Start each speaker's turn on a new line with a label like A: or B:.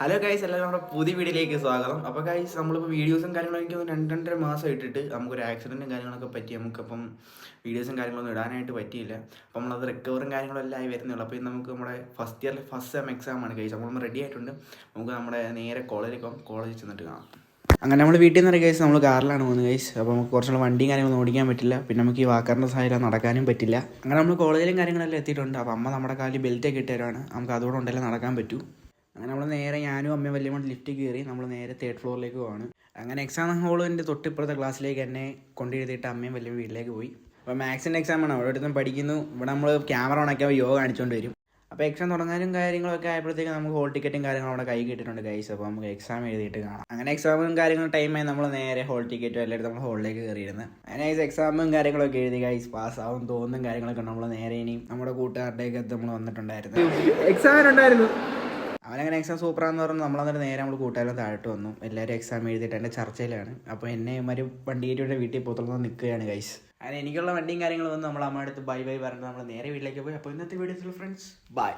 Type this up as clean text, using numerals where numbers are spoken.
A: Hello guys, എല്ലാവരും നമ്മുടെ പുതിയ വീഡിയോയിലേക്ക് സ്വാഗതം. അപ്പോൾ ഗൈസ്, നമ്മളിപ്പോൾ വീഡിയോസും കാര്യങ്ങളൊക്കെ 2-2.5 മാസം ഇട്ടിട്ട് നമുക്കൊരു ആക്സിഡൻറ്റും കാര്യങ്ങളൊക്കെ പറ്റി നമുക്കപ്പം വീഡിയോസും കാര്യങ്ങളൊന്നും ഇടാനായിട്ട് പറ്റിയില്ല. അപ്പോൾ നമ്മളത് റിക്കവറും കാര്യങ്ങളെല്ലാം ആയി വരുന്നുള്ളൂ. അപ്പോൾ നമുക്ക് നമ്മുടെ ഫസ്റ്റ് ഇയറിൽ ഫസ്റ്റ് സെം എക്സാമാണ് ഗൈസ്. നമ്മൾ റെഡി ആയിട്ടുണ്ട്. നമുക്ക് നമ്മുടെ നേരെ കോളേജിൽ ചെന്നിട്ട് കാണാം. അങ്ങനെ നമ്മൾ വീട്ടിൽ നിന്ന് ഇറങ്ങി ഗൈസ്, നമ്മൾ കാറിലാണ് പോകുന്നത് ഗൈസ്. അപ്പോൾ നമുക്ക് കുറച്ചുള്ള വണ്ടിയും കാര്യങ്ങളൊന്നും ഓടിക്കാൻ പറ്റില്ല. പിന്നെ നമുക്ക് ഈ വാക്കറിൻ്റെ സഹായം നടക്കാനും പറ്റില്ല. അങ്ങനെ നമ്മൾ കോളേജിലും കാര്യങ്ങളെല്ലാം എത്തിയിട്ടുണ്ട്. അപ്പോൾ അമ്മ നമ്മുടെ കാലിൽ ബെൽറ്റൊക്കെ ഇട്ട് തരുവാണ്. നമുക്ക് അതുകൊണ്ട് ഉണ്ടെല്ലാം നടക്കാൻ പറ്റൂ. അങ്ങനെ നമ്മൾ നേരെ ഞാനും അമ്മയും വലിയ ലിഫ്റ്റ് കയറി നമ്മൾ നേരെ 3rd ഫ്ലോറിലേക്ക് പോവാണ്. അങ്ങനെ എക്സാം ഹോളിൻ്റെ തൊട്ടിപ്പുറത്തെ ക്ലാസ്സിലേക്ക് എന്നെ കൊണ്ടെഴുതിയിട്ട് അമ്മയും വലിയ വീട്ടിലേക്ക് പോയി. അപ്പോൾ മാത്സിൻ്റെ എക്സാമാണ്, അവിടെ അടുത്തും പഠിക്കുന്നു. ഇവിടെ നമ്മൾ ക്യാമറ ഓണാക്കിയാൽ യോഗ കാണിച്ചുകൊണ്ട് വരും. അപ്പോൾ എക്സാം തുടങ്ങാനും കാര്യങ്ങളൊക്കെ ആയപ്പോഴത്തേക്ക് നമുക്ക് ഹോൾ ടിക്കറ്റും കാര്യങ്ങളും അവിടെ കൈ കിട്ടിയിട്ടുണ്ട് ഗൈസ്. അപ്പോൾ നമുക്ക് എക്സാം എഴുതിയിട്ട് കാണാം. അങ്ങനെ എക്സാമും കാര്യങ്ങളും ടൈമായി നമ്മൾ നേരെ ഹോൾ ടിക്കറ്റും എല്ലാവരും നമ്മൾ ഹോളിലേക്ക് കയറിയിരുന്നത്. അങ്ങനെ എക്സാമും കാര്യങ്ങളൊക്കെ എഴുതി ഗൈസ്, പാസ്സാവും തോന്നും കാര്യങ്ങളൊക്കെ നമ്മൾ നേരെ ഇനിയും നമ്മുടെ കൂട്ടുകാരുടെയൊക്കെ നമ്മൾ വന്നിട്ടുണ്ടായിരുന്നു. എക്സാം ഉണ്ടായിരുന്നു. അവനങ്ങനെ എക്സാം സൂപ്പറാന്ന് പറഞ്ഞു. നമ്മളന്നേരം നേരെ നമ്മൾ കൂട്ടുകാരും താഴോട്ട് വന്നു. എല്ലാവരും എക്സാം എഴുതിയിട്ട് എൻ്റെ ചർച്ചയിലാണ്. അപ്പോൾ എന്നെ ഒരു വണ്ടി കയറ്റിയുടെ വീട്ടിൽ പുറത്തുനിന്ന് നിൽക്കുകയാണ് ഗൈസ്. അങ്ങനെ എനിക്കുള്ള വണ്ടിയും കാര്യങ്ങളും വന്ന് നമ്മൾ അമ്മയുടെ അടുത്ത് ബൈ പറഞ്ഞിട്ട് നമ്മൾ നേരെ വീട്ടിലേക്ക് പോയി. അപ്പോൾ ഇന്നത്തെ വീഡിയോസിൽ ഫ്രണ്ട്സ് ബൈ.